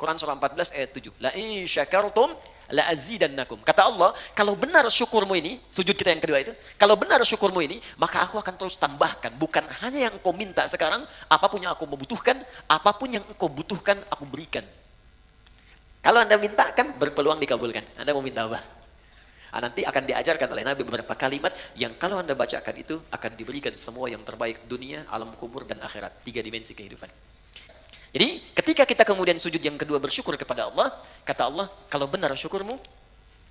Quran surah 14 ayat 7. La in syakartum la azidannakum. Kata Allah, kalau benar syukurmu ini, sujud kita yang kedua itu, kalau benar syukurmu ini, maka aku akan terus tambahkan. Bukan hanya yang engkau minta sekarang, apapun yang aku membutuhkan, apapun yang engkau butuhkan, aku berikan. Kalau Anda minta kan berpeluang dikabulkan. Anda mau minta apa? Nanti akan diajarkan oleh Nabi beberapa kalimat yang kalau Anda bacakan itu akan diberikan semua yang terbaik dunia, alam kubur, dan akhirat. 3 dimensi kehidupan. Jadi ketika kita kemudian sujud yang kedua bersyukur kepada Allah, kata Allah, kalau benar syukurmu,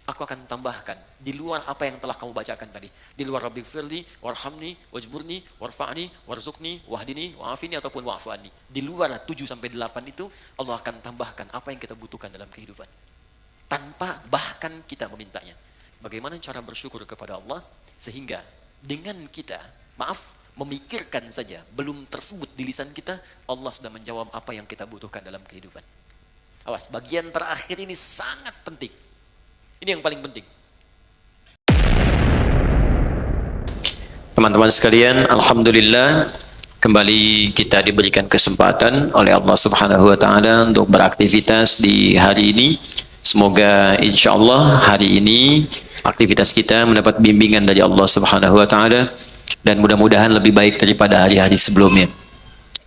aku akan tambahkan di luar apa yang telah kamu bacakan tadi. Di luar Rabbighfirli, warhamni, wajburni, warfa'ni, warzukni, wahdini, wa'afini, ataupun wa'fu'ani. Di luar 7 sampai 8 itu, Allah akan tambahkan apa yang kita butuhkan dalam kehidupan. Tanpa bahkan kita memintanya. Bagaimana cara bersyukur kepada Allah sehingga dengan kita, memikirkan saja belum tersebut di lisan kita, Allah sudah menjawab apa yang kita butuhkan dalam kehidupan. Awas, bagian terakhir ini sangat penting. Ini yang paling penting. Teman-teman sekalian, alhamdulillah kembali kita diberikan kesempatan oleh Allah Subhanahu wa taala untuk beraktivitas di hari ini. Semoga insyaallah hari ini aktivitas kita mendapat bimbingan dari Allah Subhanahu wa taala dan mudah-mudahan lebih baik daripada hari-hari sebelumnya.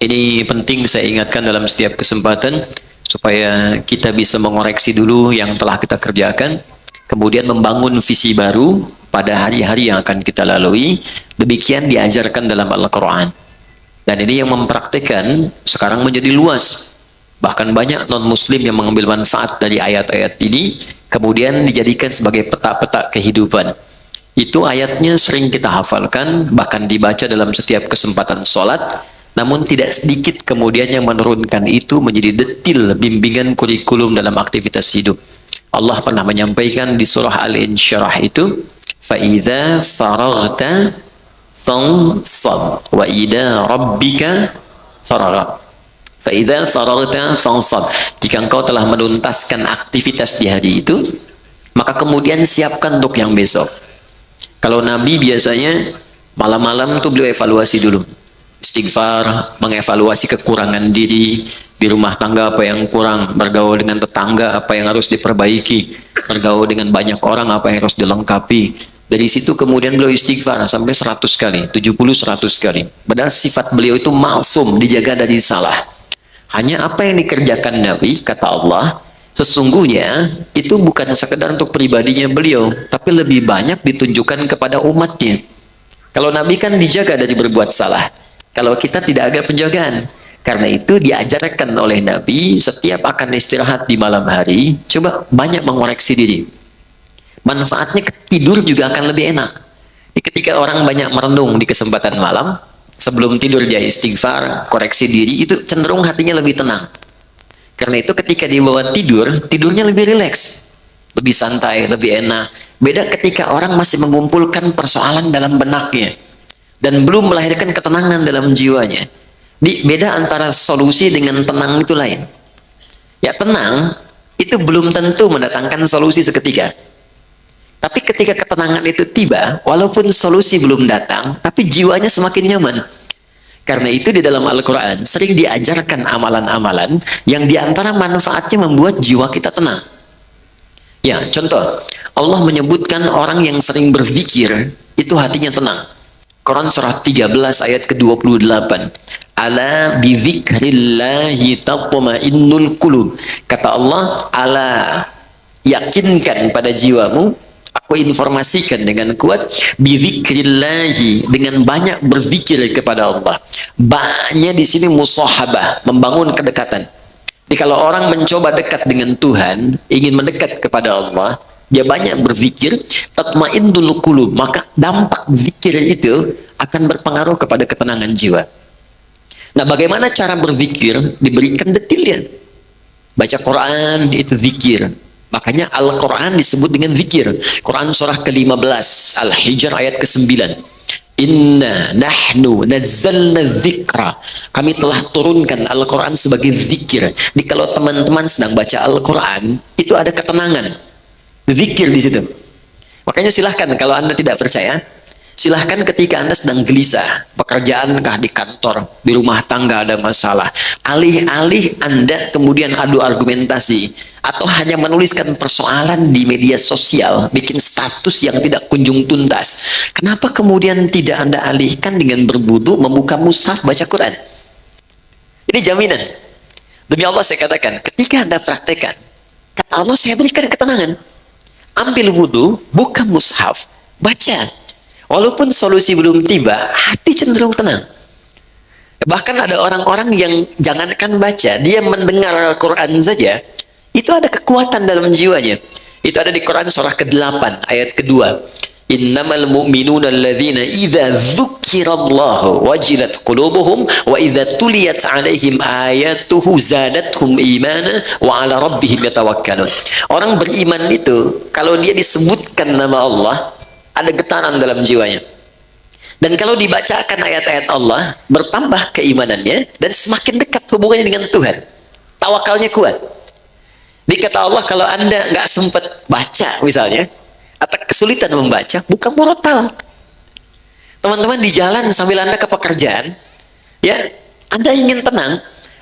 Ini penting saya ingatkan dalam setiap kesempatan supaya kita bisa mengoreksi dulu yang telah kita kerjakan, kemudian membangun visi baru pada hari-hari yang akan kita lalui. Demikian diajarkan dalam Al-Quran. Dan ini yang mempraktikkan sekarang menjadi luas. Bahkan banyak non-muslim yang mengambil manfaat dari ayat-ayat ini, kemudian dijadikan sebagai peta-peta kehidupan. Itu ayatnya sering kita hafalkan, bahkan dibaca dalam setiap kesempatan sholat, namun tidak sedikit kemudian yang menurunkan itu menjadi detil bimbingan kurikulum dalam aktivitas hidup. Allah pernah menyampaikan di surah Al-Insyirah itu, فَإِذَا فَرَغْتَ فَانْصَبْ وَإِلَى رَبِّكَ فَرَغَبْ. فَإِذَا فَرَغْتَ فَانْصَبْ. Jika engkau telah menuntaskan aktivitas di hari itu, maka kemudian siapkan untuk yang besok. Kalau Nabi biasanya malam-malam tuh beliau evaluasi dulu. Istighfar, mengevaluasi kekurangan diri, di rumah tangga apa yang kurang, bergaul dengan tetangga apa yang harus diperbaiki, bergaul dengan banyak orang apa yang harus dilengkapi. Dari situ kemudian beliau istighfar sampai 100 kali, 70-100 kali. Padahal sifat beliau itu maksum, dijaga dari salah. Hanya apa yang dikerjakan Nabi, kata Allah, sesungguhnya itu bukan sekedar untuk pribadinya beliau, tapi lebih banyak ditunjukkan kepada umatnya. Kalau Nabi kan dijaga dari berbuat salah, kalau kita tidak ada penjagaan. Karena itu diajarkan oleh Nabi setiap akan istirahat di malam hari, coba banyak mengoreksi diri. Manfaatnya tidur juga akan lebih enak. Ketika orang banyak merenung di kesempatan malam, sebelum tidur dia istighfar, koreksi diri, itu cenderung hatinya lebih tenang. Karena itu ketika dibawa tidur, tidurnya lebih rileks, lebih santai, lebih enak. Beda ketika orang masih mengumpulkan persoalan dalam benaknya dan belum melahirkan ketenangan dalam jiwanya. Beda antara solusi dengan tenang itu lain. Ya tenang, itu belum tentu mendatangkan solusi seketika. Tapi ketika ketenangan itu tiba, walaupun solusi belum datang, tapi jiwanya semakin nyaman. Karena itu di dalam Al-Quran sering diajarkan amalan-amalan yang diantara manfaatnya membuat jiwa kita tenang. Ya, contoh, Allah menyebutkan orang yang sering berzikir, itu hatinya tenang. Quran surah 13 ayat ke-28. Ala bizikrillahi tatma'innul qulub. Kata Allah, ala, yakinkan pada jiwamu, aku informasikan dengan kuat, bizikrillahi, dengan banyak berzikir kepada Allah. Ba-nya di sini musahabah, membangun kedekatan. Jadi kalau orang mencoba dekat dengan Tuhan, ingin mendekat kepada Allah, dia banyak berzikir, tatmainnul qulub, maka dampak zikir itu akan berpengaruh kepada ketenangan jiwa. Nah, bagaimana cara berzikir? Diberikan detilnya. Baca Quran itu zikir. Makanya Al-Quran disebut dengan zikir. Quran surah ke-15, Al-Hijr ayat ke-9. Inna nahnu nazzalna dzikra. Kami telah turunkan Al-Quran sebagai zikir. Jadi kalau teman-teman sedang baca Al-Quran, itu ada ketenangan. Zikir di situ. Makanya silahkan kalau Anda tidak percaya, Silahkan ketika Anda sedang gelisah, pekerjaan kah di kantor, di rumah tangga ada masalah, alih-alih Anda kemudian adu argumentasi, atau hanya menuliskan persoalan di media sosial, bikin status yang tidak kunjung tuntas, kenapa kemudian tidak Anda alihkan dengan berwudu, membuka mushaf, baca Quran? Ini jaminan. Demi Allah saya katakan, ketika Anda praktekkan, kata Allah saya berikan ketenangan. Ambil wudu, buka mushaf, baca. Walaupun solusi belum tiba, hati cenderung tenang. Bahkan ada orang-orang yang jangankan baca, dia mendengar Al-Quran saja, itu ada kekuatan dalam jiwanya. Itu ada di Quran surah ke-8 ayat kedua. Innamal mu'minuna alladhina idza dzukirallahu wajilat qulubuhum wa idza tuliyat alaihim ayatuhu zadatuhum imana wa ala rabbihim yatawakkalun. Orang beriman itu kalau dia disebutkan nama Allah, ada getaran dalam jiwanya. Dan kalau dibacakan ayat-ayat Allah, bertambah keimanannya dan semakin dekat hubungannya dengan Tuhan. Tawakalnya kuat. Dikata Allah, kalau Anda nggak sempat baca misalnya, atau kesulitan membaca, bukan murotal. Teman-teman di jalan sambil Anda ke pekerjaan, ya, Anda ingin tenang,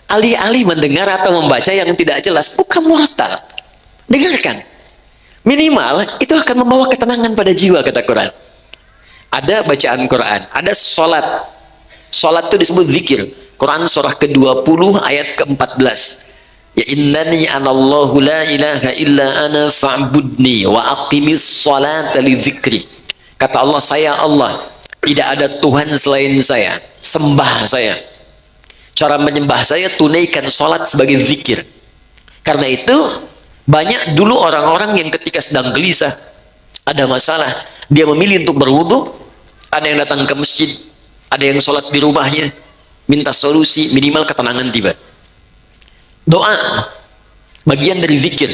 alih-alih mendengar atau membaca yang tidak jelas, bukan murotal. Dengarkan. Minimal itu akan membawa ketenangan pada jiwa, kata Quran. Ada bacaan Quran, ada sholat. Sholat itu disebut zikir. Quran surah ke-20 ayat ke-14. Ya innani anallahu la ilaha illa ana fa'budni wa aqimis sholata li dzikri. Kata Allah, saya Allah, tidak ada Tuhan selain saya. Sembah saya. Cara menyembah saya, tunaikan sholat sebagai zikir. Karena itu banyak dulu orang-orang yang ketika sedang gelisah, ada masalah, dia memilih untuk berwudu, ada yang datang ke masjid, ada yang sholat di rumahnya, minta solusi, minimal ketenangan tiba. Doa, bagian dari zikir.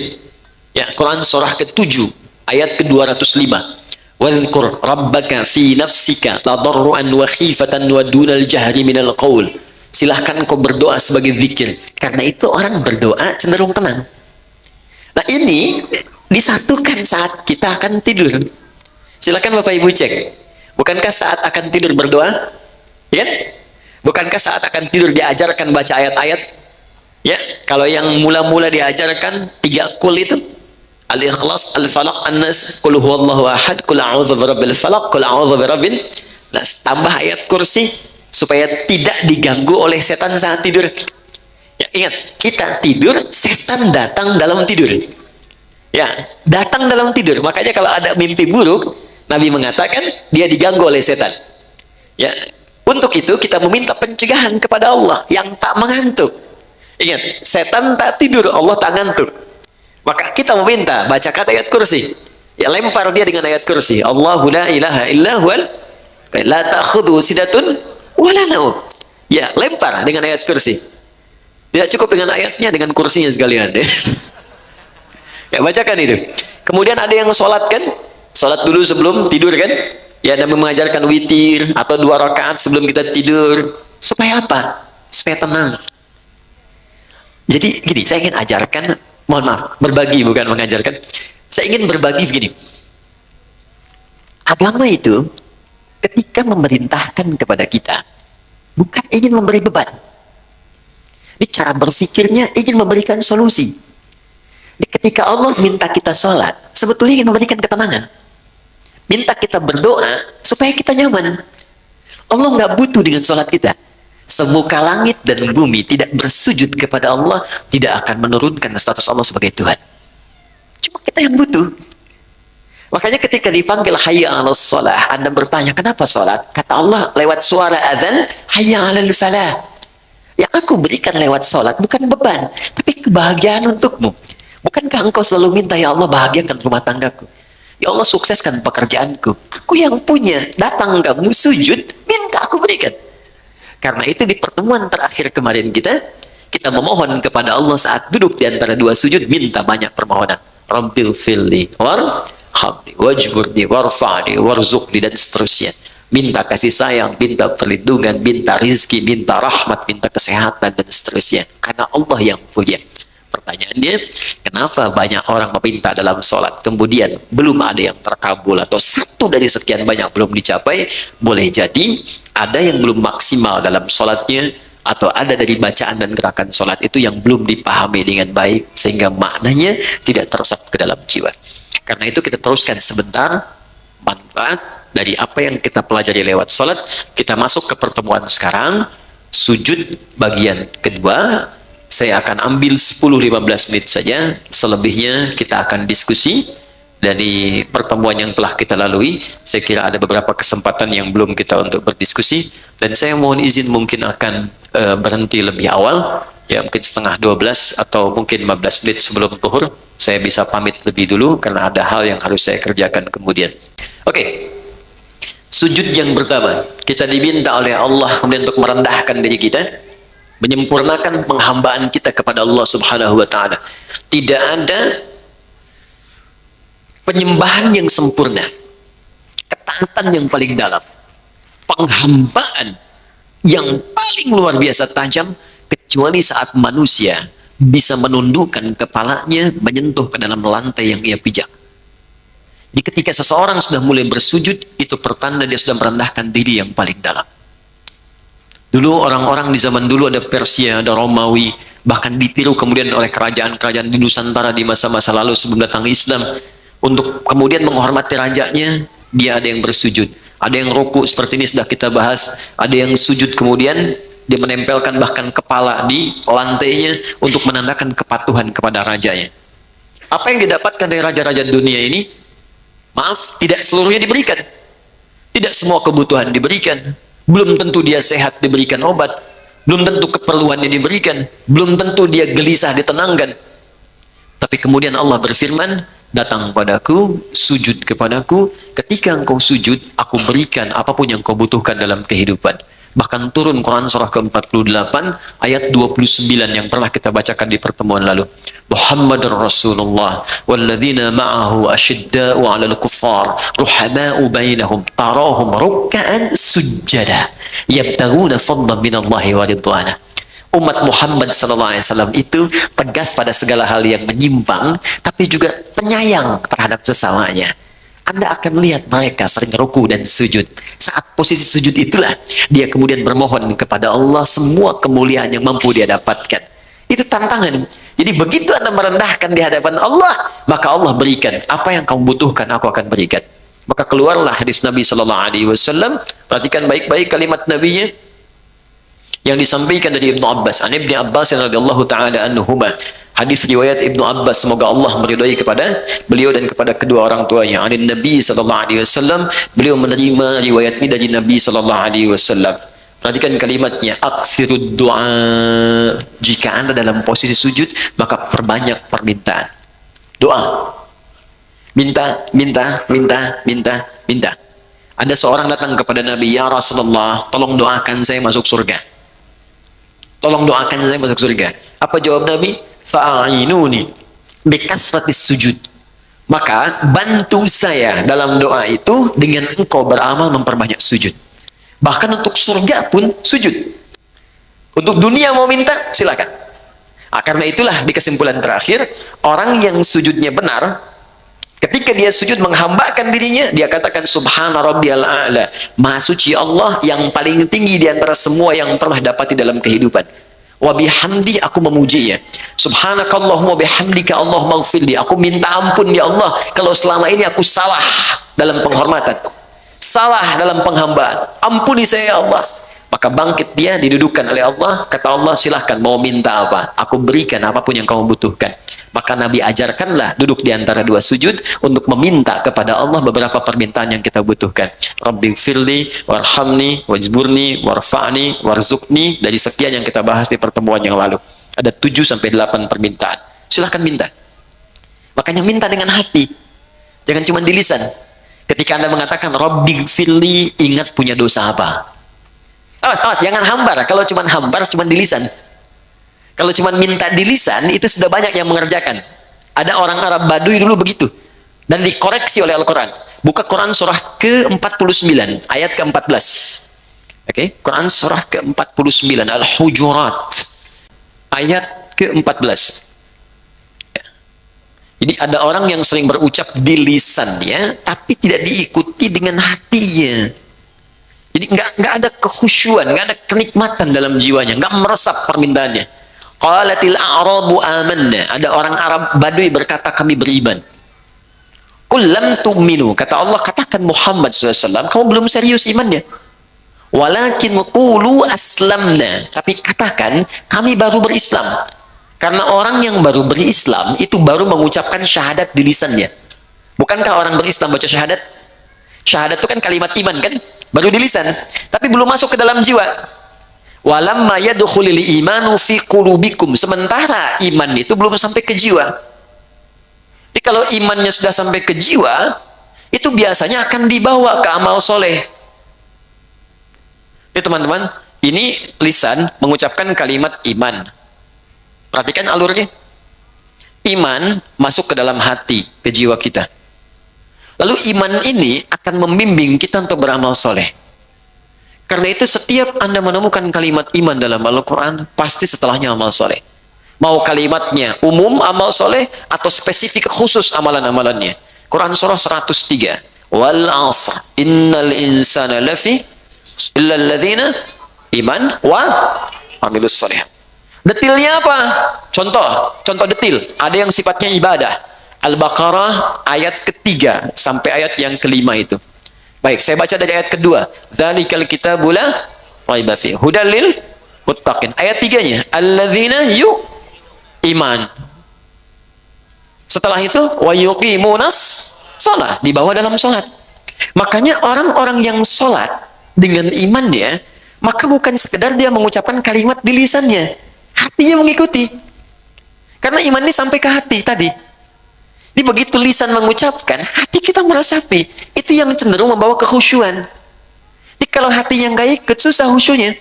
Ya, Quran surah ke-7, ayat ke-205. Wadhkur rabbaka fi nafsika tadarruan wa khifatan wa dunal jahri minal qaul. Silahkan kau berdoa sebagai zikir. Karena itu orang berdoa cenderung tenang. Nah ini disatukan saat kita akan tidur. Silakan Bapak Ibu cek. Bukankah saat akan tidur berdoa? Ya? Bukankah saat akan tidur diajarkan baca ayat-ayat? Ya, kalau yang mula-mula diajarkan 3 kul itu, Al-Ikhlas, Al-Falaq, An-Nas, Qul huwallahu ahad, Qul a'udzu birabbil falaq, Qul a'udzu birabbin nas. Tambah ayat kursi supaya tidak diganggu oleh setan saat tidur. Ya, ingat, kita tidur, setan datang dalam tidur. Ya, datang dalam tidur. Makanya kalau ada mimpi buruk, Nabi mengatakan dia diganggu oleh setan. Ya, untuk itu kita meminta pencegahan kepada Allah yang tak mengantuk. Ingat, setan tak tidur, Allah tak ngantuk. Maka kita meminta bacakan ayat kursi. Ya, lempar dia dengan ayat kursi. Allahu la ilaha illa huwal la ta'khudhu sidatun wala naum. Ya, lempar dengan ayat kursi. Tidak cukup dengan ayatnya, dengan kursinya sekalian. Ya, bacakan itu. Kemudian ada yang sholat kan? Sholat dulu sebelum tidur kan? Ya, Nabi mengajarkan witir atau 2 rakaat sebelum kita tidur. Supaya apa? Supaya tenang. Jadi gini, saya ingin ajarkan, mohon maaf, berbagi bukan mengajarkan. Saya ingin berbagi begini. Agama itu ketika memerintahkan kepada kita, bukan ingin memberi beban. Ini cara berpikirnya ingin memberikan solusi. Ini ketika Allah minta kita sholat, sebetulnya ingin memberikan ketenangan. Minta kita berdoa supaya kita nyaman. Allah nggak butuh dengan sholat kita. Semuka langit dan bumi tidak bersujud kepada Allah, tidak akan menurunkan status Allah sebagai Tuhan. Cuma kita yang butuh. Makanya ketika dipanggil hayya 'alas shalah, Anda bertanya, kenapa sholat? Kata Allah lewat suara azan, hayya 'alal falah. Yang aku berikan lewat sholat bukan beban, tapi kebahagiaan untukmu. Bukankah engkau selalu minta, ya Allah bahagiakan rumah tanggaku, ya Allah sukseskan pekerjaanku? Aku yang punya, datang kamu sujud, minta aku berikan. Karena itu di pertemuan terakhir kemarin kita memohon kepada Allah saat duduk di antara 2 sujud, minta banyak permohonan. Rabbil filli warhamni wajburni warfa'ni warzuqni, dan seterusnya. Minta kasih sayang, minta perlindungan, minta rizki, minta rahmat, minta kesehatan, dan seterusnya. Karena Allah yang punya. Pertanyaannya, Kenapa banyak orang meminta dalam sholat, kemudian belum ada yang terkabul atau satu dari sekian banyak belum dicapai? Boleh jadi ada yang belum maksimal dalam sholatnya, atau ada dari bacaan dan gerakan sholat itu yang belum dipahami dengan baik, sehingga maknanya tidak teresap ke dalam jiwa. Karena itu kita teruskan sebentar manfaat dari apa yang kita pelajari lewat sholat. Kita masuk ke pertemuan sekarang, sujud bagian kedua. Saya akan ambil 10-15 menit saja, selebihnya kita akan diskusi. Dari pertemuan yang telah kita lalui, saya kira ada beberapa kesempatan yang belum kita untuk berdiskusi, dan saya mohon izin mungkin akan berhenti lebih awal, ya mungkin setengah 12 atau mungkin 15 menit sebelum zuhur. Saya bisa pamit lebih dulu karena ada hal yang harus saya kerjakan kemudian. Oke. Sujud yang pertama, kita diminta oleh Allah kemudian untuk merendahkan diri kita, menyempurnakan penghambaan kita kepada Allah Subhanahu wa taala. Tidak ada penyembahan yang sempurna, ketaatan yang paling dalam, penghambaan yang paling luar biasa tajam, kecuali saat manusia bisa menundukkan kepalanya menyentuh ke dalam lantai yang ia pijak. Jadi ketika seseorang sudah mulai bersujud, itu pertanda dia sudah merendahkan diri yang paling dalam. Dulu orang-orang di zaman dulu ada Persia, ada Romawi, bahkan ditiru kemudian oleh kerajaan-kerajaan di Nusantara di masa-masa lalu sebelum datang Islam. Untuk kemudian menghormati rajanya, dia ada yang bersujud, ada yang ruku seperti ini sudah kita bahas, ada yang sujud kemudian dia menempelkan bahkan kepala di lantainya untuk menandakan kepatuhan kepada rajanya. Apa yang didapatkan dari raja-raja dunia ini? Maaf, tidak seluruhnya diberikan. Tidak semua kebutuhan diberikan. Belum tentu dia sehat diberikan obat. Belum tentu keperluannya diberikan. Belum tentu dia gelisah ditenangkan. Tapi kemudian Allah berfirman, datang padaku, sujud kepadaku. Ketika engkau sujud, aku berikan apapun yang kau butuhkan dalam kehidupan. Bahkan turun Quran surah ke-48 ayat 29 yang pernah kita bacakan di pertemuan lalu. Muhammadur Rasulullah walladzina ma'ahu asyidda'u 'alal kuffar ruhama'u bainahum tarahum ruk'an sujjada yabtaguna fadlan minallahi wa ridwana. Umat Muhammad sallallahu alaihi wasallam itu tegas pada segala hal yang menyimpang, tapi juga penyayang terhadap sesamanya. Anda akan lihat mereka sering ruku dan sujud. Saat posisi sujud itulah dia kemudian bermohon kepada Allah semua kemuliaan yang mampu dia dapatkan. Itu tantangan. Jadi begitu Anda merendahkan di hadapan Allah, maka Allah berikan apa yang kamu butuhkan, aku akan berikan. Maka keluarlah hadis Nabi sallallahu alaihi wasallam. Perhatikan baik-baik kalimat Nabi-nya yang disampaikan dari Ibnu Abbas. An Ibnu Abbas radhiyallahu taala anhuma. Hadis riwayat Ibnu Abbas, semoga Allah meridai kepada beliau dan kepada kedua orang tuanya. An Nabi sallallahu alaihi wasallam, beliau menerima riwayat ini dari Nabi sallallahu alaihi wasallam. Perhatikan kalimatnya, aktsirud du'a. Jika Anda dalam posisi sujud, maka perbanyak permintaan. Doa. Minta, minta, minta, minta, minta. Ada seorang datang kepada Nabi, ya Rasulullah, tolong doakan saya masuk surga. Tolong doakan saya masuk surga. Apa jawab Nabi? Fa'inuni bikasratis sujud. Maka bantu saya dalam doa itu dengan engkau beramal memperbanyak sujud. Bahkan untuk surga pun sujud. Untuk dunia mau minta, silakan. Karena itulah di kesimpulan terakhir, orang yang sujudnya benar, ketika dia sujud menghambakan dirinya, dia katakan subhana rabbiyal a'la. Maha suci Allah yang paling tinggi di antara semua yang pernah dapati dalam kehidupan. Wa bihamdi, aku memujinya. Subhanakallahumma bihamdika Allahumma ighfirli. Aku minta ampun ya Allah kalau selama ini aku salah dalam penghormatan, salah dalam penghambaan. Ampuni saya ya Allah. Maka bangkit dia, didudukkan oleh Allah. Kata Allah, silahkan mau minta apa, aku berikan apapun yang kamu butuhkan. Maka Nabi ajarkanlah duduk di antara dua sujud untuk meminta kepada Allah beberapa permintaan yang kita butuhkan. Rabbighfirli warhamni wajburni warfa'ni warzuqni, dari sekian yang kita bahas di pertemuan yang lalu. Ada 7-8 permintaan. Silahkan minta. Makanya minta dengan hati, jangan cuma di lisan. Ketika Anda mengatakan Rabbighfirli, ingat punya dosa apa. Awas, jangan hambar. Kalau cuma hambar, cuma di lisan. Kalau cuma minta di lisan, itu sudah banyak yang mengerjakan. Ada orang Arab Baduy dulu begitu. Dan dikoreksi oleh Al-Quran. Buka Quran surah ke-49, ayat ke-14. Oke, Quran surah ke-49, Al-Hujurat. Ayat ke-14. Jadi ada orang yang sering berucap di lisannya, tapi tidak diikuti dengan hatinya. Jadi nggak ada kekhusyuan, nggak ada kenikmatan dalam jiwanya, nggak meresap permintaannya. Qalatil a'rabu amanna. Ada orang Arab Badui berkata kami beriman. Qul lam tu'minu. Kata Allah, katakan Muhammad SAW, kamu belum serius imannya. Walakin qulu aslamna. Tapi katakan kami baru berislam. Karena orang yang baru berislam itu baru mengucapkan syahadat di lisannya. Bukankah orang berislam baca syahadat? Syahadat itu kan kalimat iman kan? Baru di lisan, tapi belum masuk ke dalam jiwa. Walamma yadkhulul imanu fi qulubikum. Sementara iman itu belum sampai ke jiwa. Jadi kalau imannya sudah sampai ke jiwa, itu biasanya akan dibawa ke amal soleh. Jadi teman-teman, ini lisan mengucapkan kalimat iman. Perhatikan alurnya. Iman masuk ke dalam hati, ke jiwa kita. Lalu iman ini akan membimbing kita untuk beramal soleh. Karena itu setiap Anda menemukan kalimat iman dalam Al-Quran, pasti setelahnya amal soleh. Mau kalimatnya umum amal soleh, atau spesifik khusus amalan-amalannya. Quran surah 103. Wal asr, innal insana lafi, illa alladhina iman wa amilus soleh. Detilnya apa? Contoh detil. Ada yang sifatnya ibadah. Al-Baqarah ayat ketiga sampai ayat yang kelima itu. Baik, saya baca dari ayat kedua. Dzalikal kitabu la raiba fihi hudal lil muttaqin. Ayat tiganya, alladzina iman. Setelah itu wa yuqimunas shalah, dibawa dalam salat. Makanya orang-orang yang salat dengan imannya, maka bukan sekedar dia mengucapkan kalimat di lisannya, hatinya mengikuti. Karena iman ini sampai ke hati tadi. Jadi begitu lisan mengucapkan, hati kita meresapi. Itu yang cenderung membawa kekhusyuan. Jadi kalau hatinya nggak ikut, susah khusyunya.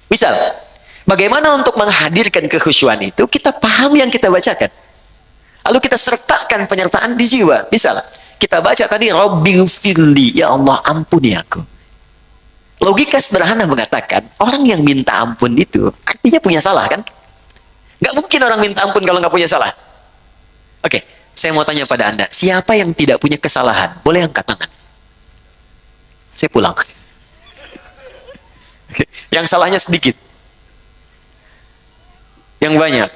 Misal, bagaimana untuk menghadirkan kekhusyuan itu? Kita paham yang kita bacakan. Lalu kita sertakan penyertaan di jiwa. Misal, kita baca tadi, Rabbighfirli, ya Allah ampuni aku. Logika sederhana mengatakan, orang yang minta ampun itu artinya punya salah kan? Nggak mungkin orang minta ampun kalau nggak punya salah. Oke, saya mau tanya pada Anda, siapa yang tidak punya kesalahan? Boleh angkat tangan. Saya pulang. Oke. Yang salahnya sedikit. Yang banyak.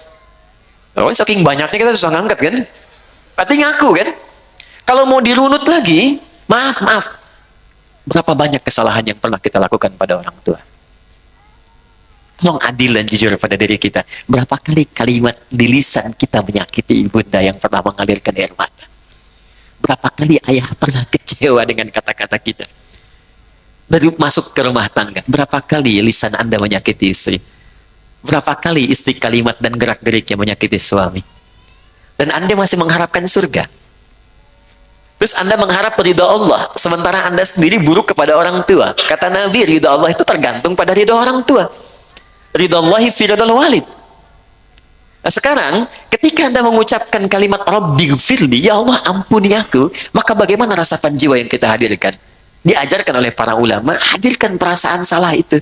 Oh, saking banyaknya kita susah ngangkat kan? Berarti ngaku kan? Kalau mau dirunut lagi, maaf. Berapa banyak kesalahan yang pernah kita lakukan pada orang tua? Tolong adil dan jujur pada diri kita. Berapa kali kalimat di lisan kita menyakiti ibunda yang pernah mengalirkan air mata? Berapa kali ayah pernah kecewa dengan kata-kata kita? Baru masuk ke rumah tangga, berapa kali lisan Anda menyakiti istri? Berapa kali istri kalimat dan gerak-geriknya menyakiti suami? Dan Anda masih mengharapkan surga? Terus Anda mengharap ridha Allah, sementara Anda sendiri buruk kepada orang tua. Kata Nabi, ridha Allah itu tergantung pada ridha orang tua. Ridha Allahi fi ridhal walid. Nah sekarang, ketika Anda mengucapkan kalimat Rabbighfirli, ya Allah ampuni aku, maka bagaimana resapan jiwa yang kita hadirkan? Diajarkan oleh para ulama, hadirkan perasaan salah itu.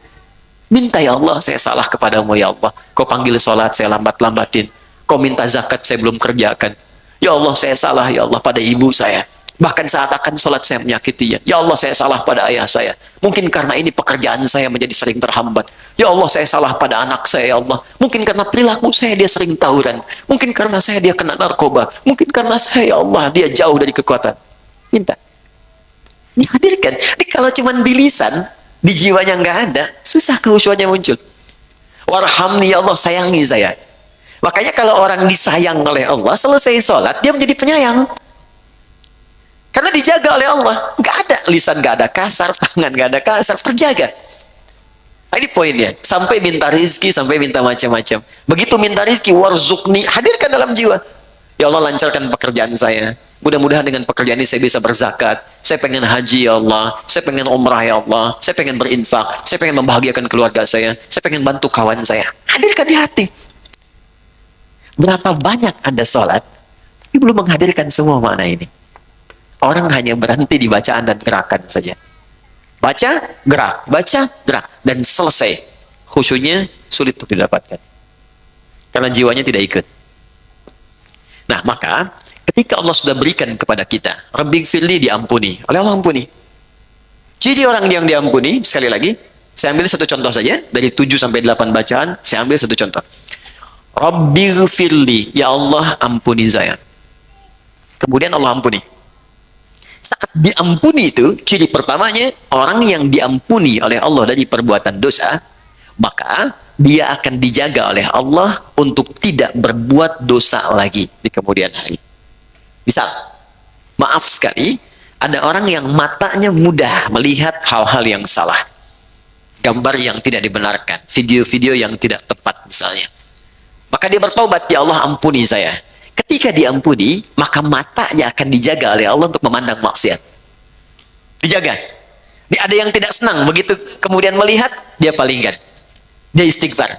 Minta, ya Allah, saya salah kepadamu, ya Allah. Kau panggil sholat, saya lambat-lambatin. Kau minta zakat, saya belum kerjakan. Ya Allah, saya salah, ya Allah, pada ibu saya. Bahkan saat akan sholat saya menyakitinya. Ya Allah, saya salah pada ayah saya. Mungkin karena ini pekerjaan saya menjadi sering terhambat. Ya Allah, saya salah pada anak saya, ya Allah. Mungkin karena perilaku saya dia sering tawuran. Mungkin karena saya dia kena narkoba. Mungkin karena saya, ya Allah, dia jauh dari kekuatan. Minta. Ini hadirkan. Jadi kalau cuma di lisan, di jiwanya nggak ada, susah kekhusyuannya muncul. Warhamni, ya Allah, sayangi saya. Makanya kalau orang disayang oleh Allah, selesai sholat, dia menjadi penyayang. Karena dijaga oleh Allah. Nggak ada lisan, nggak ada kasar, tangan nggak ada kasar, terjaga. Nah, ini poinnya. Sampai minta rizki, sampai minta macam-macam. Begitu minta rizki, warzukni, hadirkan dalam jiwa. Ya Allah, lancarkan pekerjaan saya. Mudah-mudahan dengan pekerjaan ini saya bisa berzakat. Saya pengen haji, ya Allah. Saya pengen umrah, ya Allah. Saya pengen berinfak. Saya pengen membahagiakan keluarga saya. Saya pengen bantu kawan saya. Hadirkan di hati. Berapa banyak Anda sholat, tapi belum menghadirkan semua makna ini. Orang hanya berhenti di bacaan dan gerakan saja. Baca, gerak, dan selesai. Khusyunya sulit untuk didapatkan. Karena jiwanya tidak ikut. Nah, maka ketika Allah sudah berikan kepada kita, Rabbighfirli, diampuni, oleh Allah ampuni. Jadi orang yang diampuni, sekali lagi, saya ambil satu contoh saja, dari 7 sampai 8 bacaan, saya ambil satu contoh. Rabbighfirli, ya Allah ampuni saya. Kemudian Allah ampuni. Saat diampuni itu, ciri pertamanya, orang yang diampuni oleh Allah dari perbuatan dosa, maka dia akan dijaga oleh Allah untuk tidak berbuat dosa lagi di kemudian hari. Misal, maaf sekali, ada orang yang matanya mudah melihat hal-hal yang salah. Gambar yang tidak dibenarkan, video-video yang tidak tepat misalnya. Maka dia bertobat, ya Allah ampuni saya. Ketika diampuni, maka matanya akan dijaga oleh Allah untuk memandang maksiat. Dijaga. Ini ada yang tidak senang, begitu kemudian melihat, dia palingkan. Dia istighfar.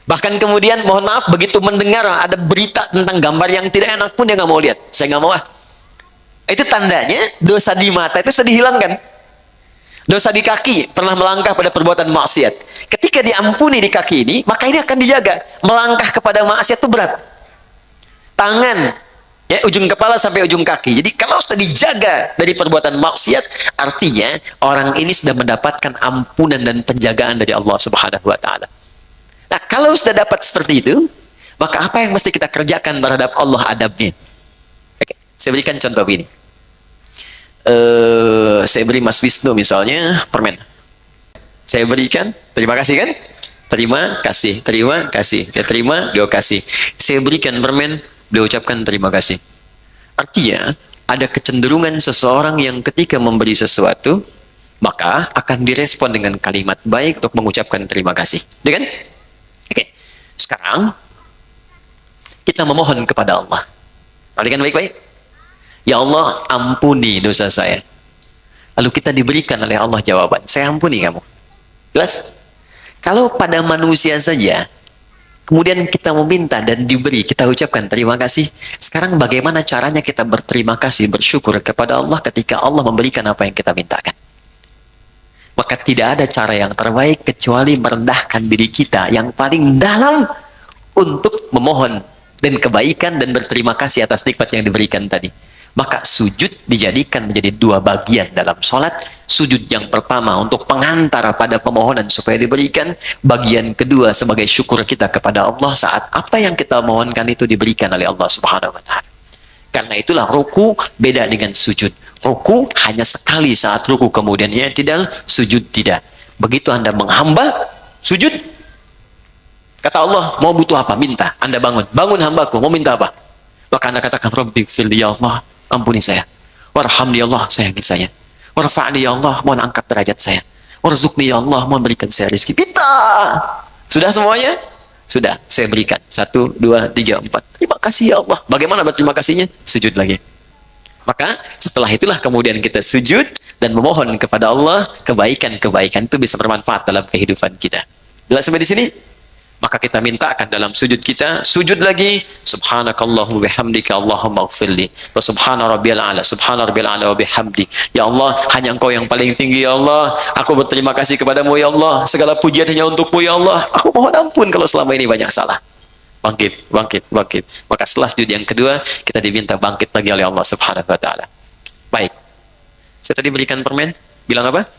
Bahkan kemudian, mohon maaf, begitu mendengar ada berita tentang gambar yang tidak enak pun dia nggak mau lihat. Saya nggak mau ah. Itu tandanya dosa di mata itu sudah dihilangkan. Dosa di kaki, pernah melangkah pada perbuatan maksiat. Ketika diampuni di kaki ini, maka ini akan dijaga. Melangkah kepada maksiat itu berat. Tangan, ya, ujung kepala sampai ujung kaki. Jadi kalau sudah dijaga dari perbuatan maksiat, artinya orang ini sudah mendapatkan ampunan dan penjagaan dari Allah Subhanahu wa Ta'ala. Nah, kalau sudah dapat seperti itu, maka apa yang mesti kita kerjakan terhadap Allah adabnya? Oke, saya berikan contoh ini. Saya beri Mas Wisnu misalnya permen. Saya berikan, terima kasih kan? Terima kasih, terima kasih. Saya terima, dia kasih. Saya berikan permen, beliau ucapkan terima kasih. Artinya, ada kecenderungan seseorang yang ketika memberi sesuatu, maka akan direspon dengan kalimat baik untuk mengucapkan terima kasih. Ya kan? Oke. Sekarang, kita memohon kepada Allah. Perhatikan baik-baik. Ya Allah, ampuni dosa saya. Lalu kita diberikan oleh Allah jawaban, saya ampuni kamu. Jelas? Kalau pada manusia saja, kemudian kita meminta dan diberi, kita ucapkan terima kasih. Sekarang bagaimana caranya kita berterima kasih, bersyukur kepada Allah ketika Allah memberikan apa yang kita mintakan? Maka tidak ada cara yang terbaik kecuali merendahkan diri kita yang paling dalam untuk memohon dan kebaikan dan berterima kasih atas nikmat yang diberikan tadi. Maka sujud dijadikan menjadi 2 bagian dalam sholat. Sujud yang pertama untuk pengantar pada pemohonan supaya diberikan. Bagian kedua sebagai syukur kita kepada Allah saat apa yang kita mohonkan itu diberikan oleh Allah Subhanahu wa Ta'ala. Karena itulah ruku beda dengan sujud. Ruku hanya sekali saat ruku, kemudian tidak, sujud tidak. Begitu Anda menghamba, sujud. Kata Allah, mau butuh apa? Minta. Anda bangun. Bangun hambaku, mau minta apa? Maka Anda katakan, Rabbighfirli, ya Allah, ampuni saya. Warhamni, ya Allah, sayangi saya. Warfa'ni, ya Allah, mohon angkat derajat saya. Warzuqni, ya Allah, mohon berikan saya rezeki. Minta. Sudah semuanya? Sudah, saya berikan. 1, 2, 3, 4. Terima kasih, ya Allah. Bagaimana berterima kasihnya? Sujud lagi. Maka setelah itulah kemudian kita sujud dan memohon kepada Allah kebaikan-kebaikan itu bisa bermanfaat dalam kehidupan kita. Jelas sampai di sini? Maka kita mintakan dalam sujud kita, sujud lagi, subhanakallahumma bihamdika Allahumma ighfirli wa subhana rabbiyal a'la, subhana rabbiyal a'la wa bihamdi. Ya Allah, hanya Engkau yang paling tinggi, ya Allah. Aku berterima kasih kepadamu, ya Allah. Segala pujian hanya untukmu, ya Allah. Aku mohon ampun kalau selama ini banyak salah. Bangkit, bangkit, bangkit. Maka setelah sujud yang kedua, kita diminta bangkit lagi oleh Allah Subhanahu wa Ta'ala. Baik. Saya tadi berikan permen, bilang apa?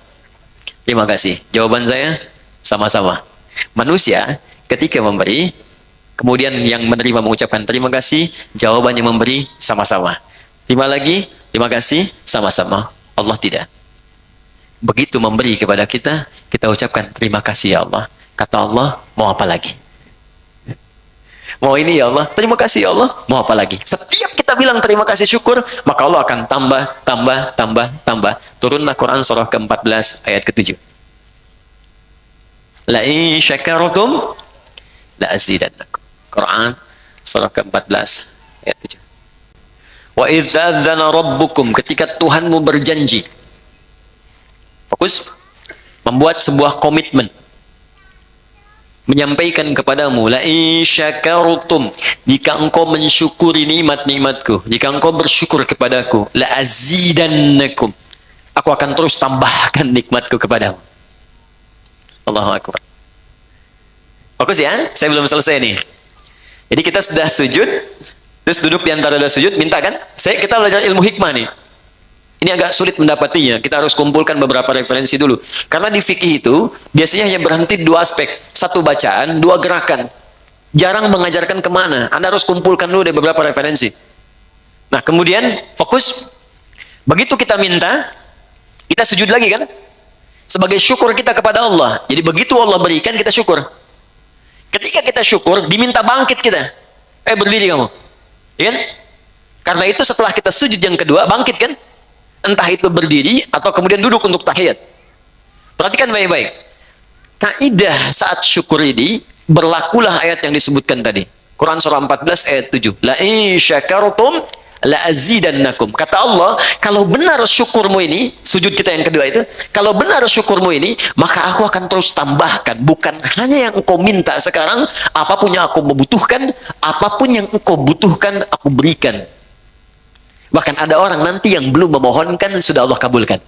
Terima kasih. Jawaban saya sama-sama. Manusia ketika memberi, kemudian yang menerima mengucapkan terima kasih, jawabannya memberi sama-sama. Terima lagi, terima kasih, sama-sama. Allah tidak. Begitu memberi kepada kita, kita ucapkan terima kasih, ya Allah. Kata Allah, mau apa lagi? Mau ini, ya Allah. Terima kasih, ya Allah. Mau apa lagi? Setiap kita bilang terima kasih, syukur, maka Allah akan tambah, tambah, tambah, tambah. Turunlah Quran surah ke-14 ayat ke-7. La in syakartum la azidannakum. Quran surah ke-14 ayat 7. Wa idz adzana rabbukum, ketika Tuhanmu berjanji. Fokus. Membuat sebuah komitmen. Menyampaikan kepadamu, la in syakartum, jika engkau mensyukuri nikmat-nikmatku, jika engkau bersyukur kepadaku, la azidannakum, aku akan terus tambahkan nikmatku kepadamu. Allahu Akbar. Fokus ya, saya belum selesai nih. Jadi kita sudah sujud, Terus duduk di antara dua sujud, minta kan? Kita belajar ilmu hikmah nih. Ini agak sulit mendapatinya. Kita harus kumpulkan beberapa referensi dulu. Karena di fikih itu, biasanya hanya berhenti dua aspek. Satu bacaan, dua gerakan. Jarang mengajarkan kemana. Anda harus kumpulkan dulu dari beberapa referensi. Nah, kemudian fokus. Begitu kita minta, kita sujud lagi kan? Sebagai syukur kita kepada Allah. Jadi begitu Allah berikan, kita syukur. Ketika kita syukur, diminta bangkit kita. Berdiri kamu. Ya kan? Karena itu setelah kita sujud yang kedua, bangkit kan? Entah itu berdiri atau kemudian duduk untuk tahiyat. Perhatikan baik-baik. Kaidah saat syukur ini, berlakulah ayat yang disebutkan tadi. Quran surah 14 ayat 7. La in syakartum la azidannakum. Kata Allah, kalau benar syukurmu ini, sujud kita yang kedua itu, kalau benar syukurmu ini, maka aku akan terus tambahkan. Bukan hanya yang engkau minta sekarang, apapun yang aku membutuhkan, apapun yang engkau butuhkan, aku berikan. Bahkan ada orang nanti yang belum memohonkan, sudah Allah kabulkan.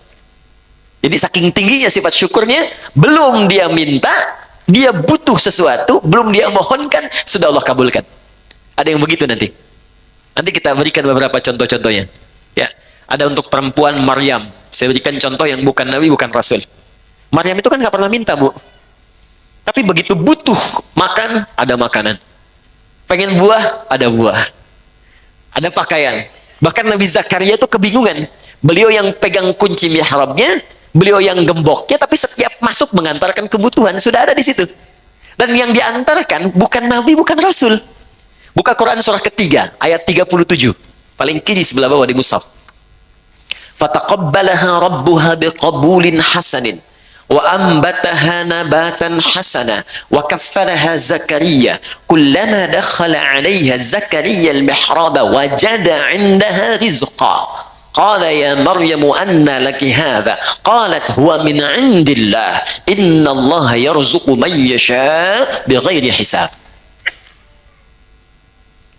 Jadi saking tingginya sifat syukurnya, belum dia minta, dia butuh sesuatu, belum dia mohonkan, sudah Allah kabulkan. Ada yang begitu nanti. Nanti kita berikan beberapa contoh-contohnya. Ya, ada untuk perempuan Maryam. Saya berikan contoh yang bukan Nabi, bukan Rasul. Maryam itu kan nggak pernah minta, Bu. Tapi begitu butuh makan, ada makanan. Pengen buah, ada buah. Ada pakaian. Bahkan Nabi Zakaria itu kebingungan. Beliau yang pegang kunci mihrabnya, beliau yang gemboknya, tapi setiap masuk mengantarkan kebutuhan. Sudah ada di situ. Dan yang diantarkan bukan Nabi, bukan Rasul. Buka Quran surah ketiga, ayat 37. Paling kiri sebelah bawah di mushaf. Fataqabbalaha rabbuha biqabulin hasanin. Wa ambataha nabatan hasana. Wa kaffalaha Zakaria. Kullama dakhala alaiha Zakaria al-mihraba wajada indaha rizqa. Qala ya Maryamu anna laki hadha. Qalat huwa min indillah. Inna Allah yarzuqu man yasha bighairi hisab.